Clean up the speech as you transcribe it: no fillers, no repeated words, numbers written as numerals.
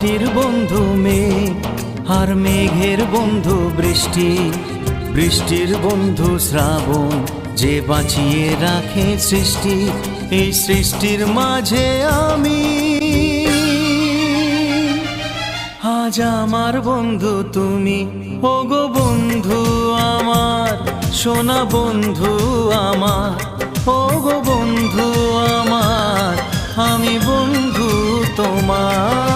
মাটির বন্ধু মেঘ আর মেঘের বন্ধু বৃষ্টি, বৃষ্টির বন্ধু শ্রাবণ, যে বাঁচিয়ে রাখে সৃষ্টি। এই সৃষ্টির মাঝে আমি, আজ আমার বন্ধু তুমি। ওগো বন্ধু আমার, সোনা বন্ধু আমার, ওগো বন্ধু আমার, আমি বন্ধু তোমার।